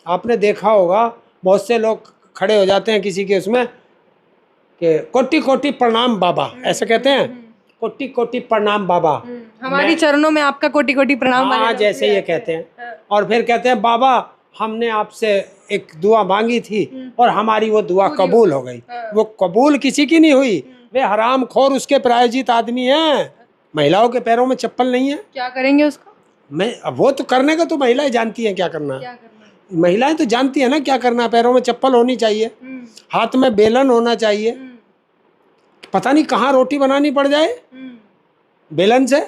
आपने देखा होगा बहुत से लोग खड़े हो जाते हैं किसी के उसमें कि कोटि कोटि प्रणाम बाबा, ऐसे कहते हैं, कोटि कोटि प्रणाम बाबा, हमारे चरणों में आपका कोटि कोटि प्रणाम। हाँ जैसे ये कहते हैं। और फिर कहते हैं बाबा हमने आपसे एक दुआ मांगी थी और हमारी वो दुआ कबूल हो गई। वो कबूल किसी की नहीं हुई, वे हराम खोर उसके प्रायोजित आदमी हैं। महिलाओं के पैरों में चप्पल नहीं है, क्या करेंगे उसका? मैं वो तो करने का तो महिलाएं जानती हैं क्या करना है। महिलाएं तो जानती है ना क्या करना है। पैरों में चप्पल होनी चाहिए, हाथ में बेलन होना चाहिए। पता नहीं कहाँ रोटी बनानी पड़ जाए बेलन से,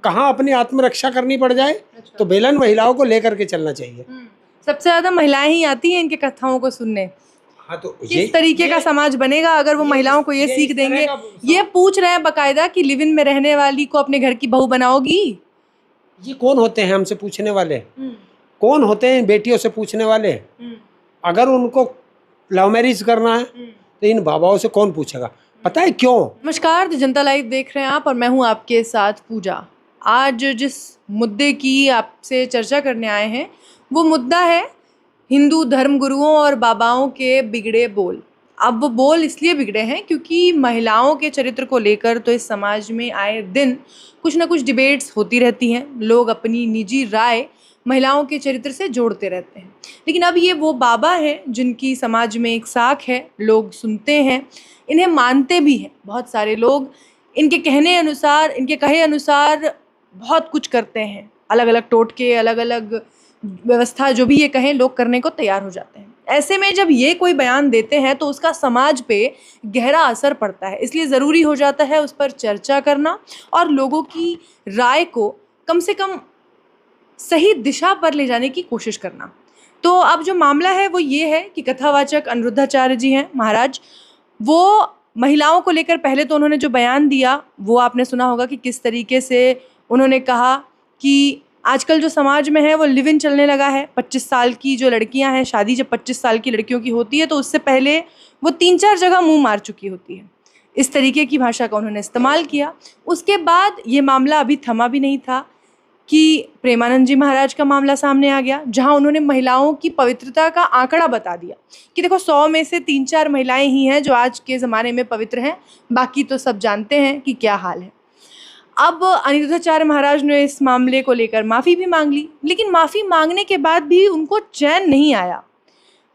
कहाँ अपनी आत्मरक्षा करनी पड़ जाए, तो बेलन महिलाओं को लेकर के चलना चाहिए। सबसे ज्यादा महिलाएं ही आती हैं इनके कथाओं को सुनने। हाँ, तो किस तरीके का समाज बनेगा अगर वो महिलाओं को ये सीख देंगे? ये पूछ रहे हैं बकायदा कि लिव इन में रहने वाली को अपने घर की बहू बनाओगी? ये कौन होते हैं हमसे पूछने वाले? कौन होते हैं बेटियों से पूछने वाले? अगर उनको लव मैरिज करना है तो इन बाबाओं से कौन पूछेगा? पता है क्यों? नमस्कार, जनता लाइव देख रहे हैं आप और मैं हूं आपके साथ पूजा। आज जिस मुद्दे की आपसे चर्चा करने आए हैं वो मुद्दा है हिंदू धर्म गुरुओं और बाबाओं के बिगड़े बोल। अब वो बोल इसलिए बिगड़े हैं क्योंकि महिलाओं के चरित्र को लेकर तो इस समाज में आए दिन कुछ ना कुछ डिबेट्स होती रहती हैं। लोग अपनी निजी राय महिलाओं के चरित्र से जोड़ते रहते हैं, लेकिन अब ये वो बाबा हैं जिनकी समाज में एक साख है, लोग सुनते हैं, इन्हें मानते भी हैं। बहुत सारे लोग इनके कहने अनुसार, इनके कहे अनुसार बहुत कुछ करते हैं। अलग अलग टोटके, अलग अलग व्यवस्था, जो भी ये कहें लोग करने को तैयार हो जाते हैं। ऐसे में जब ये कोई बयान देते हैं तो उसका समाज पे गहरा असर पड़ता है, इसलिए ज़रूरी हो जाता है उस पर चर्चा करना और लोगों की राय को कम से कम सही दिशा पर ले जाने की कोशिश करना। तो अब जो मामला है वो ये है कि कथावाचक अनिरुद्धाचार्य जी हैं महाराज, वो महिलाओं को लेकर पहले तो उन्होंने जो बयान दिया वो आपने सुना होगा कि किस तरीके से उन्होंने कहा कि आजकल जो समाज में है वो लिव इन चलने लगा है। 25 साल की जो लड़कियां हैं, शादी जब 25 साल की लड़कियों की होती है तो उससे पहले वो 3-4 जगह मुंह मार चुकी होती है। इस तरीके की भाषा का उन्होंने इस्तेमाल किया। उसके बाद ये मामला अभी थमा भी नहीं था कि प्रेमानंद जी महाराज का मामला सामने आ गया, जहां उन्होंने महिलाओं की पवित्रता का आंकड़ा बता दिया कि देखो 100 में से 3-4 महिलाएं ही हैं जो आज के ज़माने में पवित्र हैं, बाकी तो सब जानते हैं कि क्या हाल है। अब अनिरुद्धाचार्य महाराज ने इस मामले को लेकर माफ़ी भी मांग ली, लेकिन माफ़ी मांगने के बाद भी उनको चैन नहीं आया।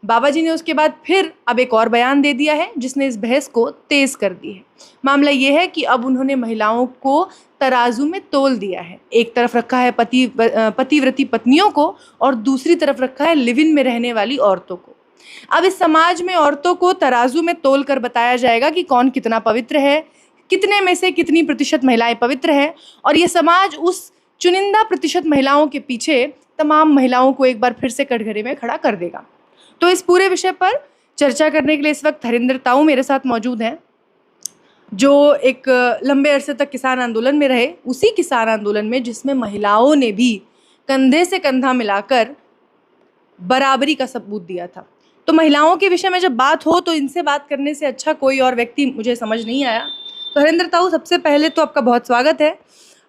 बाबा जी ने उसके बाद फिर अब एक और बयान दे दिया है जिसने इस बहस को तेज़ कर दी है। मामला ये है कि अब उन्होंने महिलाओं को तराजू में तोल दिया है। एक तरफ रखा है पतिव्रती पत्नियों को और दूसरी तरफ रखा है लिव इन में रहने वाली औरतों को। अब इस समाज में औरतों को तराजू में तोल कर बताया जाएगा कि कौन कितना पवित्र है, कितने में से कितनी प्रतिशत महिलाएं पवित्र हैं, और ये समाज उस चुनिंदा प्रतिशत महिलाओं के पीछे तमाम महिलाओं को एक बार फिर से कटघरे में खड़ा कर देगा। तो इस पूरे विषय पर चर्चा करने के लिए इस वक्त हरिंदर ताऊ मेरे साथ मौजूद हैं, जो एक लंबे अरसे तक किसान आंदोलन में रहे, उसी किसान आंदोलन में जिसमें महिलाओं ने भी कंधे से कंधा मिलाकर बराबरी का सबूत दिया था। तो महिलाओं के विषय में जब बात हो तो इनसे बात करने से अच्छा कोई और व्यक्ति मुझे समझ नहीं आया। तो हरिंदर ताऊ, सबसे पहले तो आपका बहुत स्वागत है।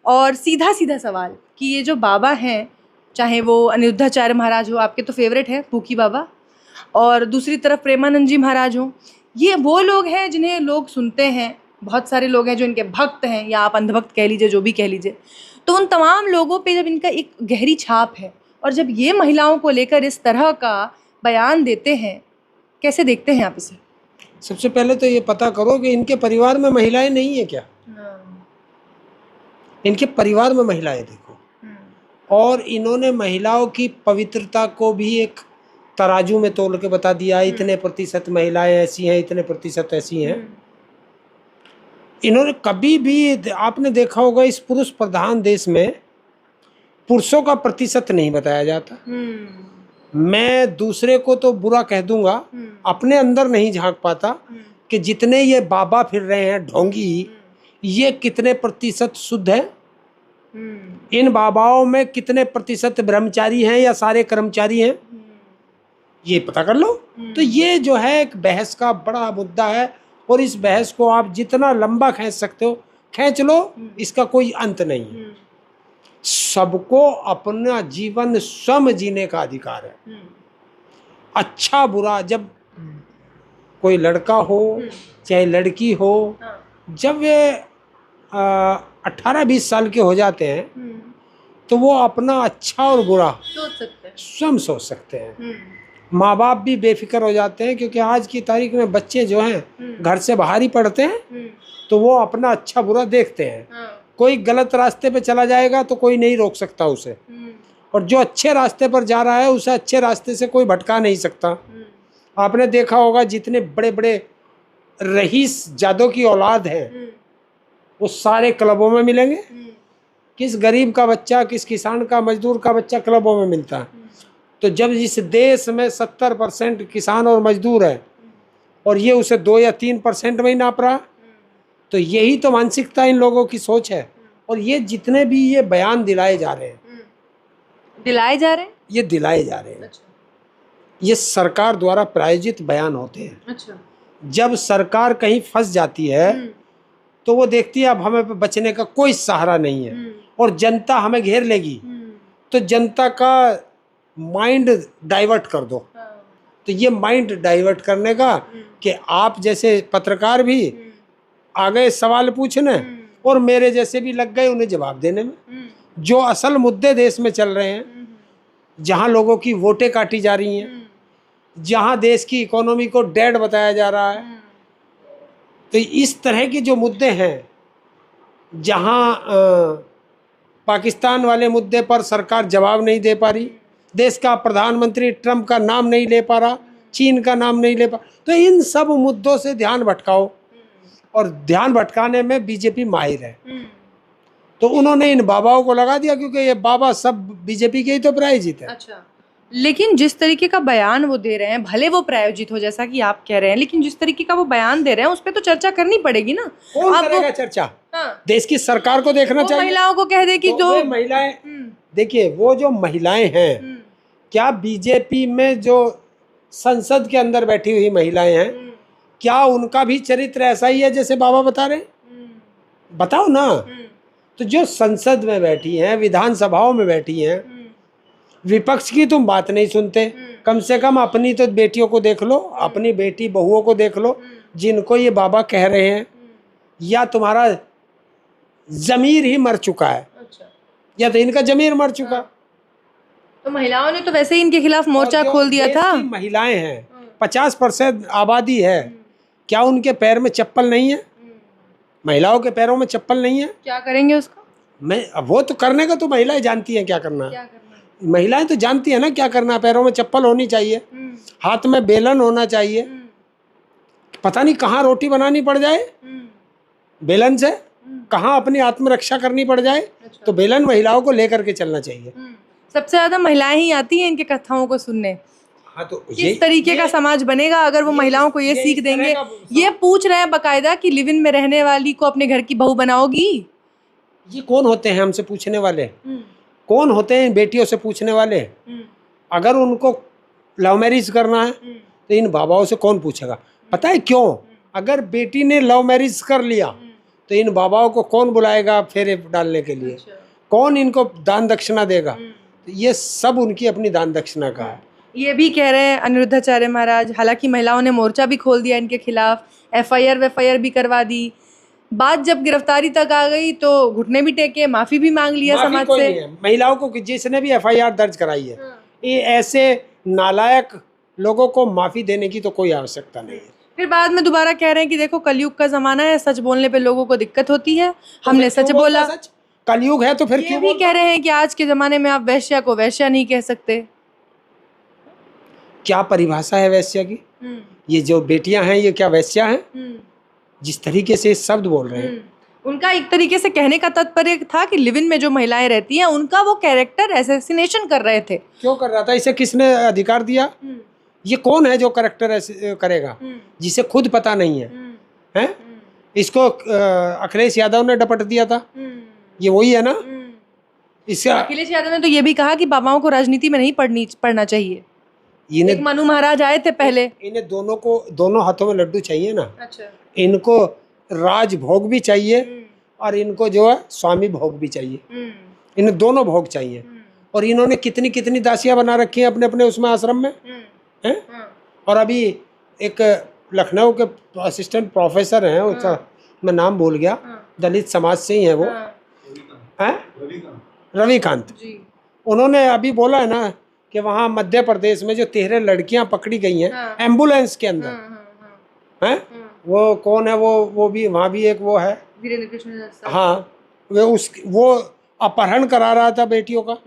और सीधा सीधा सवाल कि ये जो बाबा हैं, चाहे वो अनिरुद्धाचार्य महाराज हो, आपके तो फेवरेट हैं पूकी बाबा, और दूसरी तरफ प्रेमानंद जी महाराज हों, ये वो लोग हैं जिन्हें लोग सुनते हैं। बहुत सारे लोग हैं जो इनके भक्त हैं, या आप अंधभक्त कह लीजिए, जो भी कह लीजिए। तो उन तमाम लोगों पे जब इनका एक गहरी छाप है और जब ये महिलाओं को लेकर इस तरह का बयान देते हैं, कैसे देखते हैं आप इसे? सबसे पहले तो ये पता करो कि इनके परिवार में महिलाएं नहीं है क्या? इनके परिवार में महिलाएं देखो, और इन्होंने महिलाओं की पवित्रता को भी एक तराजू में तोल के बता दिया, इतने प्रतिशत महिलाएं ऐसी हैं, इतने प्रतिशत ऐसी हैं। इन्होंने कभी भी, आपने देखा होगा, इस पुरुष प्रधान देश में पुरुषों का प्रतिशत नहीं बताया जाता। मैं दूसरे को तो बुरा कह दूंगा, अपने अंदर नहीं झांक पाता कि जितने ये बाबा फिर रहे हैं ढोंगी, ये कितने प्रतिशत शुद्ध है, इन बाबाओं में कितने प्रतिशत ब्रह्मचारी हैं या सारे कर्मचारी हैं, ये पता कर लो। तो ये जो है एक बहस का बड़ा मुद्दा है, और इस बहस को आप जितना लंबा खींच सकते हो खींच लो, इसका कोई अंत नहीं है। सबको अपना जीवन स्वयं जीने का अधिकार है। अच्छा बुरा, जब कोई लड़का हो चाहे लड़की हो, जब वे 18-20 साल के हो जाते हैं तो वो अपना अच्छा और बुरा सोच सकते हैं, स्वयं सोच सकते हैं। माँ बाप भी बेफिक्र हो जाते हैं, क्योंकि आज की तारीख में बच्चे जो हैं घर से बाहर ही पढ़ते हैं, तो वो अपना अच्छा बुरा देखते हैं। कोई गलत रास्ते पे चला जाएगा तो कोई नहीं रोक सकता उसे, और जो अच्छे रास्ते पर जा रहा है उसे अच्छे रास्ते से कोई भटका नहीं सकता। आपने देखा होगा जितने बड़े बड़े रईस जादों की औलाद है वो सारे क्लबों में मिलेंगे। किस गरीब का बच्चा, किस किसान का, मजदूर का बच्चा क्लबों में मिलता है। तो जब इस देश में 70% किसान और मजदूर है और ये उसे 2 या 3% में ही नाप रहा, तो यही तो मानसिकता इन लोगों की सोच है। और ये जितने भी ये बयान दिलाए जा रहे हैं, दिलाए जा रहे हैं, ये दिलाए जा रहे हैं, अच्छा, ये सरकार द्वारा प्रायोजित बयान होते हैं। अच्छा, जब सरकार कहीं फंस जाती है तो वो देखती है अब हमें बचने का कोई सहारा नहीं है और जनता हमें घेर लेगी, तो जनता का माइंड डाइवर्ट कर दो। तो ये माइंड डाइवर्ट करने का कि आप जैसे पत्रकार भी आ गए सवाल पूछने और मेरे जैसे भी लग गए उन्हें जवाब देने में। जो असल मुद्दे देश में चल रहे हैं, जहाँ लोगों की वोटें काटी जा रही हैं, जहाँ देश की इकोनॉमी को डेड बताया जा रहा है, तो इस तरह के जो मुद्दे हैं, जहाँ पाकिस्तान वाले मुद्दे पर सरकार जवाब नहीं दे पा रही, देश का प्रधानमंत्री ट्रंप का नाम नहीं ले पा रहा, चीन का नाम नहीं ले पा, तो इन सब मुद्दों से ध्यान भटकाओ। और ध्यान भटकाने में बीजेपी माहिर है, तो उन्होंने इन बाबाओं को लगा दिया, क्योंकि ये बाबा सब बीजेपी के ही तो प्रायोजित है। अच्छा, लेकिन जिस तरीके का बयान वो दे रहे हैं, भले वो प्रायोजित हो जैसा कि आप कह रहे हैं, लेकिन जिस तरीके का वो बयान दे रहे हैं उस पर तो चर्चा करनी पड़ेगी ना। कौन अब करेगा चर्चा? हाँ, देश की सरकार को देखना वो चाहिए। महिलाओं को कह दे कि तो जो वे महिलाएं, देखिए वो जो महिलाएं हैं, क्या बीजेपी में जो संसद के अंदर बैठी हुई महिलाएं हैं, क्या उनका भी चरित्र ऐसा ही है जैसे बाबा बता रहे हैं? बताओ ना। तो जो संसद में बैठी हैं, विधानसभाओं में बैठी हैं, विपक्ष की तुम बात नहीं सुनते। कम से कम अपनी तो बेटियों को देख लो, अपनी बेटी बहुओं को देख लो जिनको ये बाबा कह रहे हैं, या तुम्हारा जमीर ही मर चुका है। अच्छा। या तो इनका जमीर मर चुका। तो महिलाओं ने तो वैसे ही इनके खिलाफ मोर्चा खोल दिया था। महिलाएं हैं, 50% आबादी है, क्या उनके पैर में चप्पल नहीं है? महिलाओं के पैरों में चप्पल नहीं है, क्या करेंगे उसका? मैं वो तो करने का तो महिलाएं जानती हैं क्या करना है। महिलाएं तो जानती है ना क्या करना है। पैरों में चप्पल होनी चाहिए, हाथ में बेलन होना चाहिए। पता नहीं कहाँ रोटी बनानी पड़ जाए बेलन से, कहाँ अपनी आत्मरक्षा करनी पड़ जाए। अच्छा। तो बेलन महिलाओं को लेकर के चलना चाहिए। सबसे ज्यादा महिलाएं ही आती हैं इनके कथाओं को सुनने। हाँ, तो किस तरीके का समाज बनेगा अगर वो महिलाओं को ये सीख देंगे। ये पूछ रहे हैं बकायदा कि लिव इन में रहने वाली को अपने घर की बहू बनाओगी। ये कौन होते हैं हमसे पूछने वाले? कौन होते हैं बेटियों से पूछने वाले? अगर उनको लव मैरिज करना है तो इन बाबाओं से कौन पूछेगा? पता है क्यों? अगर बेटी ने लव मैरिज कर लिया तो इन बाबाओं को कौन बुलाएगा फेरे डालने के लिए? कौन इनको दान दक्षिणा देगा? ये सब उनकी अपनी दान दक्षिणा का है। ये भी कह रहे हैं अनिरुद्धाचार्य महाराज, हालांकि महिलाओं ने मोर्चा भी खोल दिया इनके खिलाफ, एफआईआर भी करवा दी। बात जब गिरफ्तारी तक आ गई तो घुटने भी टेके, माफी भी मांग लिया समाज से। महिलाओं को जिसने भी एफआईआर दर्ज कराई है, ये ऐसे नालायक लोगों को माफी देने की तो कोई आवश्यकता नहीं है। फिर बाद में दोबारा कह रहे हैं कि देखो कलयुग का जमाना है, सच बोलने पे लोगों को दिक्कत होती है, हमने सच बोला। कलयुग है तो फिर क्यों भी कह रहे हैं कि आज के जमाने में आप वैश्या को वैश्या नहीं कह सकते। क्या परिभाषा है वैश्या की? ये जो बेटियां हैं ये क्या वैश्या हैं? जिस तरीके से शब्द बोल रहे हैं, उनका एक तरीके से कहने का तात्पर्य था कि लिव इन में जो महिलाएं रहती हैं उनका वो कैरेक्टर असैसिनेशन कर रहे थे। क्यों कर रहा था? इसे किसने अधिकार दिया? ये कौन है जो कैरेक्टर करेगा जिसे खुद पता नहीं है? हैं? इसको अखिलेश यादव ने डपट दिया था, ये वही है ना? इसका अखिलेश यादव ने तो ये भी कहा कि बाबाओं को राजनीति में नहीं पढ़ना चाहिए। एक मनु महाराज आए थे पहले। इन्हें दोनों हाथों में लड्डू चाहिए ना। अच्छा। इनको राज भोग भी चाहिए और इनको जो है स्वामी भोग भी चाहिए। इन्हें दोनों भोग चाहिए। और इन्होंने कितनी कितनी दासियां बना रखी हैं अपने अपने उसमें आश्रम में। हैं। और अभी एक लखनऊ के असिस्टेंट प्रोफेसर हैं, उसका मैं नाम भूल गया, दलित समाज से ही है वो, हैं, रविकांत जी। उन्होंने अभी बोला है ना कि वहाँ मध्य प्रदेश में जो 13 लड़कियां पकड़ी गई हैं एम्बुलेंस के अंदर, हैं, वो कौन है, वो भी वहाँ भी एक वो है वीरेंद्र कृष्ण। हाँ, वो अपहरण करा रहा था बेटियों का,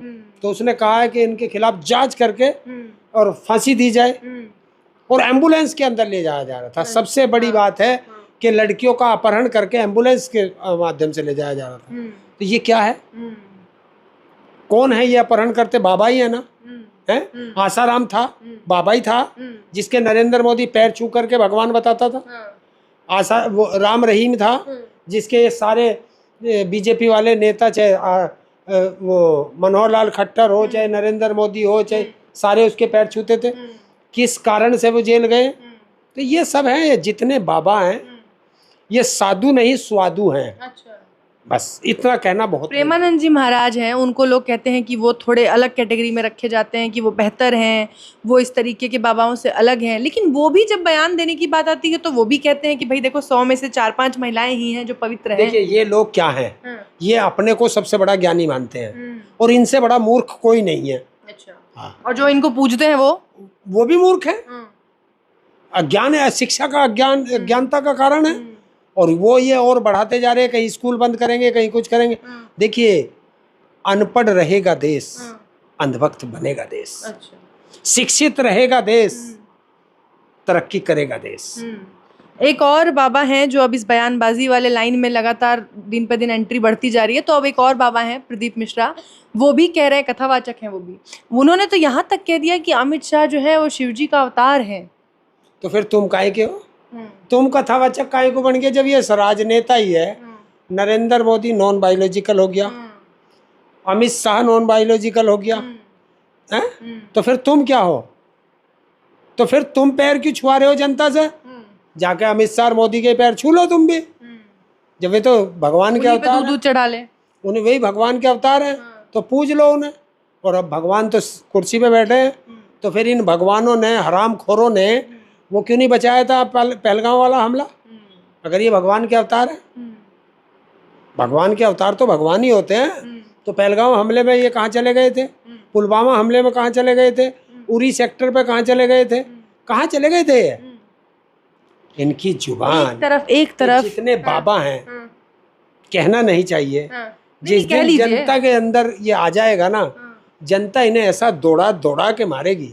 तो उसने कहा है कि इनके खिलाफ जांच करके और फांसी दी जाए, और एम्बुलेंस के अंदर ले जाया जा रहा था। सबसे बड़ी बात है कि लड़कियों का अपहरण करके एम्बुलेंस के माध्यम से ले जाया जा रहा था। तो ये क्या है, कौन है ये अपहरण करते? बाबा ही है ना, है, आसाराम था, बाबा ही था जिसके नरेंद्र मोदी पैर छू करके भगवान बताता था। वो राम रहीम था जिसके ये सारे बीजेपी वाले नेता, चाहे वो मनोहर लाल खट्टर हो, चाहे नरेंद्र मोदी हो, चाहे सारे उसके पैर छूते थे। किस कारण से वो जेल गए? तो ये सब है, ये जितने बाबा हैं ये साधु नहीं स्वादु हैं। अच्छा। बस इतना कहना बहुत। प्रेमानंद जी महाराज हैं, उनको लोग कहते हैं कि वो थोड़े अलग कैटेगरी में रखे जाते हैं, कि वो बेहतर हैं, वो इस तरीके के बाबाओं से अलग हैं। लेकिन वो भी जब बयान देने की बात आती है तो वो भी कहते हैं कि भाई देखो 100 में से 4-5 महिलाएं ही हैं जो पवित्र हैं। देखिए ये लोग क्या हैं, ये अपने को सबसे बड़ा ज्ञानी मानते हैं और इनसे बड़ा मूर्ख कोई नहीं है। अच्छा। हाँ। और जो इनको पूजते हैं वो भी मूर्ख है। अज्ञान है, शिक्षा का अज्ञानता का कारण है, और वो ये और बढ़ाते जा रहे हैं, कहीं स्कूल बंद करेंगे, कहीं कुछ करेंगे। देखिए अनपढ़ रहेगा देश, अंधभक्त बनेगा देश। अच्छा। शिक्षित रहेगा देश, तरक्की करेगा देश। एक और बाबा हैं जो अब इस बयानबाजी वाले लाइन में लगातार दिन पे दिन एंट्री बढ़ती जा रही है, तो अब एक और बाबा हैं प्रदीप मिश्रा, वो भी कह रहे हैं, कथावाचक हैं वो भी, उन्होंने तो यहाँ तक कह दिया कि अमित शाह जो है वो शिवजी का अवतार है। तो फिर तुम काहे के हो? तुम कथावाचक काहे को बन गए जब ये राजनेता ही है? नरेंद्र मोदी नॉन बायोलॉजिकल हो गया, अमित शाह नॉन बायोलॉजिकल हो गया, हैं? तो फिर तुम क्या हो? तो फिर तुम पैर क्यों छुआ रहे हो जनता से? जाके अमित शाह मोदी के पैर छू लो तुम भी, जब वे तो भगवान के अवतार दूध चढ़ा ले, उन्हें वही भगवान के अवतार है, तो पूज लो उन्हें। और अब भगवान तो कुर्सी पे बैठे हैं, तो फिर इन भगवानों ने, हराम खोरों ने वो क्यों नहीं बचाया था पहलगांव वाला हमला? अगर ये भगवान के अवतार है, भगवान के अवतार तो भगवान ही होते हैं, तो पहलगांव हमले में ये कहाँ चले गए थे? पुलवामा हमले में कहाँ चले गए थे? उरी सेक्टर पे कहाँ चले गए थे? कहाँ चले गए थे? इनकी जुबान एक तरफ जितने बाबा हैं कहना नहीं चाहिए। जिस दिन जनता के अंदर ये आ जाएगा ना, जनता इन्हें ऐसा दौड़ा दौड़ा के मारेगी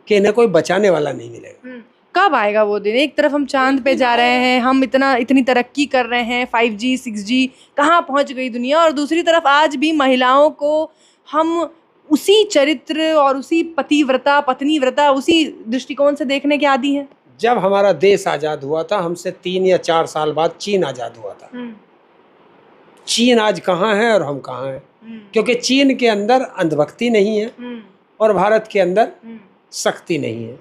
कि इन्हें कोई बचाने वाला नहीं मिलेगा। कब आएगा वो दिन? एक तरफ हम चांद पे जा रहे हैं, हम इतनी तरक्की कर रहे हैं, 5G 6G कहाँ पहुँच गई दुनिया, और दूसरी तरफ आज भी महिलाओं को हम उसी चरित्र और उसी पतिव्रता पत्नीव्रता उसी दृष्टिकोण से देखने के आदी हैं। जब हमारा देश आज़ाद हुआ था, हमसे 3 या 4 साल बाद चीन आज़ाद हुआ था। चीन आज कहाँ है और हम कहाँ हैं? क्योंकि चीन के अंदर अंधभक्ति नहीं है और भारत के अंदर शक्ति नहीं है।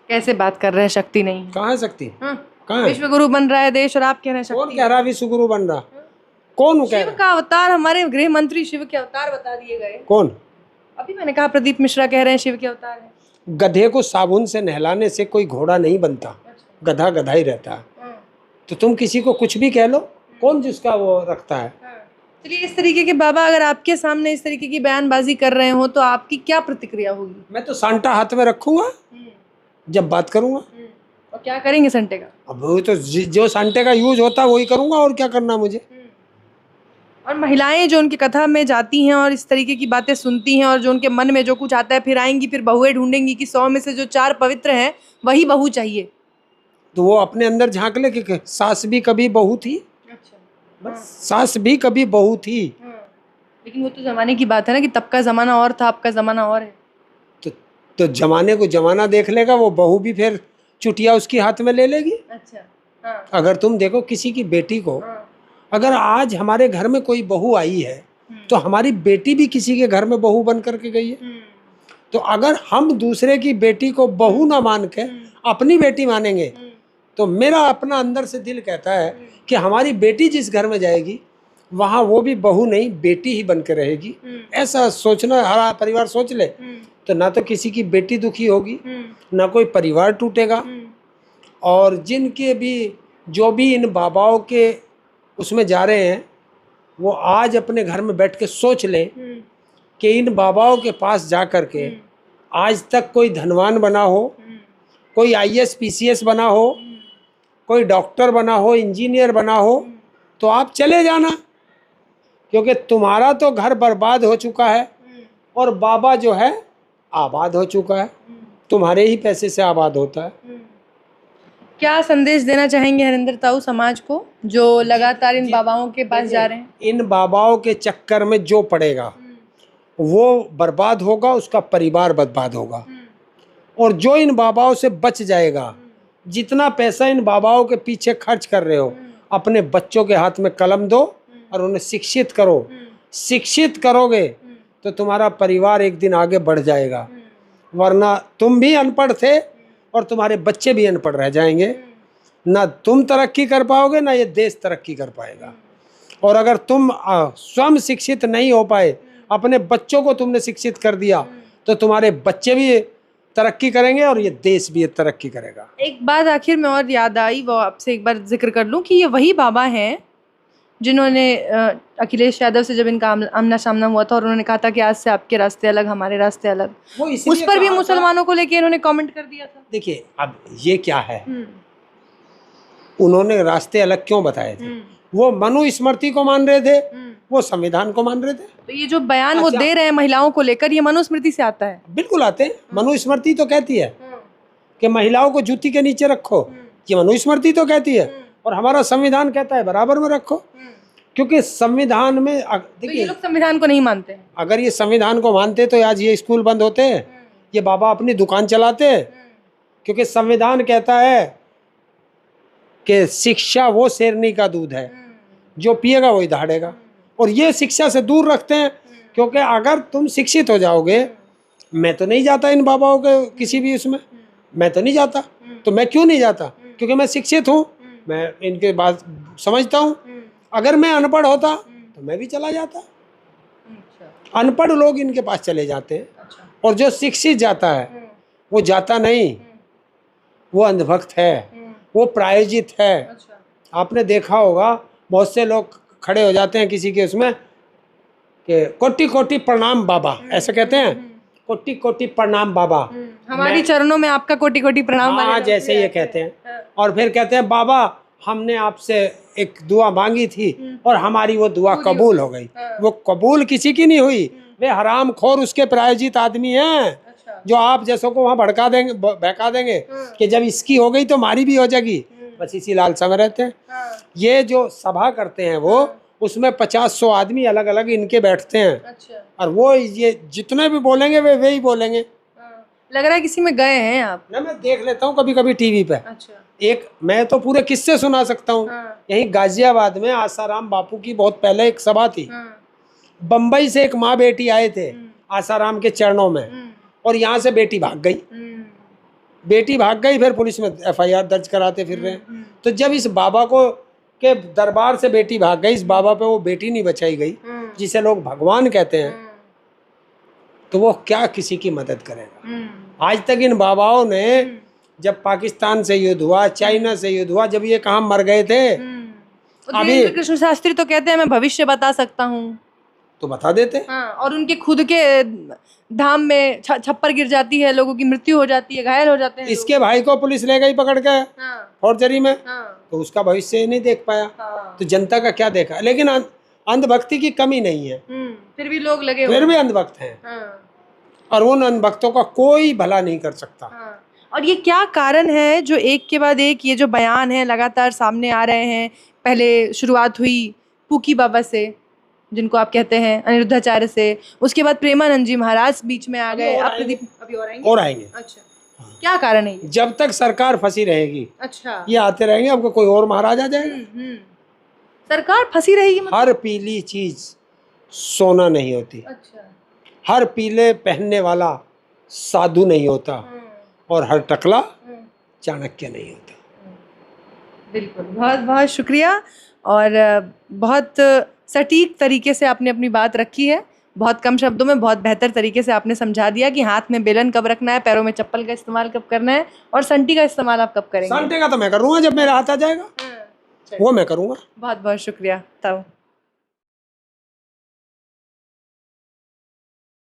कैसे बात कर रहे हैं शक्ति नहीं? कहाँ है शक्ति? कहाँ है? विश्व गुरु बन रहा है देश और आप कह रहे हैं शक्ति? कौन कह रहा विश्व गुरु बन रहा? कौन कह रहा? शिव का अवतार, हमारे गृह मंत्री शिव के अवतार बता दिए गए। कौन? अभी मैंने कहा प्रदीप मिश्रा कह रहे हैं शिव के अवतार है। गधे को साबुन से नहलाने से कोई घोड़ा नहीं बनता, गधा गधा ही रहता है। तो तुम किसी को कुछ भी कह लो, कौन जिसका वो रखता है। चलिए, इस तरीके के बाबा अगर आपके सामने इस तरीके की बयानबाजी कर रहे हो तो आपकी क्या प्रतिक्रिया होगी? मैं तो सांटा हाथ में रखूंगा जब बात करूंगा। और क्या करेंगे संटे का? अब वो तो जो सांटे का यूज होता है वही करूंगा, और क्या करना मुझे। और महिलाएं जो उनकी कथा में जाती हैं और इस तरीके की बातें सुनती हैं, और जो उनके मन में जो कुछ आता है, फिर आएंगी, फिर बहुएं ढूंढेंगी कि 100 में से जो 4 पवित्र हैं वही बहू चाहिए, तो वो अपने अंदर झांक ले कि सास भी कभी बहू थी। अच्छा, बस सास भी कभी बहू थी। लेकिन वो तो जमाने की बात है ना, कि तब का जमाना और था, अब का जमाना और है। तो जमाने को जमाना देख लेगा, वो बहू भी फिर चुटिया उसकी हाथ में ले लेगी। अच्छा, हाँ। अगर तुम देखो किसी की बेटी को, अगर आज हमारे घर में कोई बहू आई है तो हमारी बेटी भी किसी के घर में बहू बन करके गई है। तो अगर हम दूसरे की बेटी को बहू ना मान के अपनी बेटी मानेंगे, तो मेरा अपना अंदर से दिल कहता है कि हमारी बेटी जिस घर में जाएगी वहाँ वो भी बहू नहीं बेटी ही बन के रहेगी, ऐसा सोचना हर परिवार सोच ले तो ना तो किसी की बेटी दुखी होगी, ना कोई परिवार टूटेगा। और जिनके भी जो भी इन बाबाओं के उसमें जा रहे हैं वो आज अपने घर में बैठ के सोच लें कि इन बाबाओं के पास जा कर के आज तक कोई धनवान बना हो, कोई IAS PCS बना हो, कोई डॉक्टर बना हो, इंजीनियर बना हो, तो आप चले जाना, क्योंकि तुम्हारा तो घर बर्बाद हो चुका है और बाबा जो है आबाद हो चुका है, तुम्हारे ही पैसे से आबाद होता है। क्या संदेश देना चाहेंगे हरिंदर ताऊ समाज को जो लगातार इन बाबाओं के पास जा रहे हैं? इन बाबाओं के चक्कर में जो पड़ेगा वो बर्बाद होगा, उसका परिवार बर्बाद होगा। और जो इन बाबाओं से बच जाएगा, जितना पैसा इन बाबाओं के पीछे खर्च कर रहे हो, अपने बच्चों के हाथ में कलम दो और उन्हें शिक्षित करो। शिक्षित करोगे तो तुम्हारा परिवार एक दिन आगे बढ़ जाएगा, वरना तुम भी अनपढ़ थे और तुम्हारे बच्चे भी अनपढ़ रह जाएंगे। ना तुम तरक्की कर पाओगे, ना ये देश तरक्की कर पाएगा। और अगर तुम स्वयं शिक्षित नहीं हो पाए, अपने बच्चों को तुमने शिक्षित कर दिया, तो तुम्हारे बच्चे भी तरक्की करेंगे और ये देश भी तरक्की करेगा। एक बात आखिर में और याद आई, वो आपसे एक बार जिक्र कर लूं कि ये वही बाबा हैं जिन्होंने अखिलेश यादव से जब इनका आमना सामना हुआ था और उन्होंने कहा था कि आज से आपके रास्ते अलग, हमारे रास्ते अलग, उस पर भी मुसलमानों को लेके इन्होंने कमेंट कर दिया था। देखिए अब ये क्या है, उन्होंने रास्ते अलग क्यों बताए थे? वो मनुस्मृति को मान रहे थे, वो संविधान को मान रहे थे। तो ये जो बयान वो दे रहे हैं महिलाओं को लेकर, ये मनुस्मृति से आता है? बिल्कुल आते हैं। मनुस्मृति तो कहती है कि महिलाओं को जूती के नीचे रखो, ये मनुस्मृति तो कहती है, और हमारा संविधान कहता है बराबर में रखो। क्योंकि संविधान में देखिए, ये लोग संविधान को नहीं मानते हैं। अगर ये संविधान को मानते तो आज ये स्कूल बंद होते, ये बाबा अपनी दुकान चलाते। क्योंकि संविधान कहता है कि शिक्षा वो शेरनी का दूध है, जो पिएगा वही दहाड़ेगा। और ये शिक्षा से दूर रखते हैं, क्योंकि अगर तुम शिक्षित हो जाओगे, मैं तो नहीं जाता इन बाबाओं के किसी भी उसमें, मैं तो नहीं जाता। तो मैं क्यों नहीं जाता? क्योंकि मैं शिक्षित हूँ, मैं इनके बात समझता हूँ। अगर मैं अनपढ़ होता तो मैं भी चला जाता। अनपढ़ लोग इनके पास चले जाते हैं, और जो शिक्षित जाता है वो जाता नहीं, वो अंधभक्त है, वो प्रायोजित है। आपने देखा होगा बहुत से लोग खड़े हो जाते हैं किसी के उसमें कि कोटि कोटि प्रणाम बाबा, ऐसे कहते हैं, कोटि कोटि प्रणाम बाबा, हमारी चरणों में आपका कोटि कोटि प्रणाम। हाँ, जैसे ये कहते हैं। और फिर कहते हैं बाबा हमने आपसे एक दुआ मांगी थी और हमारी वो दुआ कबूल हो गई। वो कबूल किसी की नहीं हुई, वे हराम खोर उसके प्रायोजित आदमी हैं, जो आप जैसों को वहाँ भड़का देंगे, बहका देंगे कि जब इसकी हो गई तो हमारी भी हो जाएगी। बस इसी लालसा में रहते हैं। ये जो सभा करते हैं वो, उसमें 50-100 आदमी अलग अलग इनके बैठते हैं, और वो ये जितने भी बोलेंगे वे ही बोलेंगे। लग रहा है किसी में गए हैं आप? ना, मैं देख लेता हूँ कभी कभी टीवी पे। एक मैं तो पूरे किस्से सुना सकता हूँ। यही गाजियाबाद में आसाराम बापू की बहुत पहले एक सभा थी। बम्बई से एक माँ बेटी आए थे आसाराम के चरणों में, और यहाँ से बेटी भाग गई। बेटी भाग गई, फिर पुलिस में FIR दर्ज कराते फिर रहे। तो जब इस बाबा को के दरबार से बेटी भाग गई, इस बाबा पे वो बेटी नहीं बचाई गई, जिसे लोग भगवान कहते हैं, तो वो क्या किसी की मदद करेगा? आज तक इन बाबाओं ने, जब पाकिस्तान से युद्ध हुआ, चाइना से युद्ध हुआ, जब ये कहाँ मर गए थे? अभी कृष्ण शास्त्री तो कहते हैं मैं भविष्य बता सकता हूँ, तो बता देते। और उनके खुद के धाम में छप्पर गिर जाती है, लोगों की मृत्यु हो जाती है, घायल हो जाते हैं। इसके भाई को पुलिस ले गई पकड़ के फौजदारी में, तो उसका भविष्य नहीं देख पाया। तो जनता का क्या देखा? लेकिन अंधभक्ति की कमी नहीं है, फिर भी लोग लगे, फिर भी अंधभक्त हैं, और उन अंधभक्तों का कोई भला नहीं कर सकता। और ये क्या कारण है जो एक के बाद एक ये जो बयान है लगातार सामने आ रहे हैं? पहले शुरुआत हुई पूकी बाबा से, जिनको आप कहते हैं, अनिरुद्धाचार्य से, उसके बाद प्रेमानंद जी महाराज बीच में आ गए, अभी और आएंगे। अच्छा, क्या कारण है? जब तक सरकार फंसी रहेगी, अच्छा, ये आते रहेंगे। अब कोई और महाराज आ जाएगा। सरकार फंसी रहेगी मतलब? हर पीली चीज सोना नहीं होती। अच्छा। हर पीले पहनने वाला साधु नहीं होता, और हर टकला चाणक्य नहीं होता। बिल्कुल, बहुत बहुत शुक्रिया, और बहुत सटीक तरीके से आपने अपनी बात रखी है, बहुत कम शब्दों में बहुत बेहतर तरीके से आपने समझा दिया कि हाथ में बेलन कब रखना है, पैरों में चप्पल का इस्तेमाल कब करना है और संटी का इस्तेमाल आप कब करेंगे। संटी का तो मैं करूँगा जब मेरा हाथ आ जाएगा, वो मैं करूँगा। बहुत बहुत शुक्रिया ताऊ।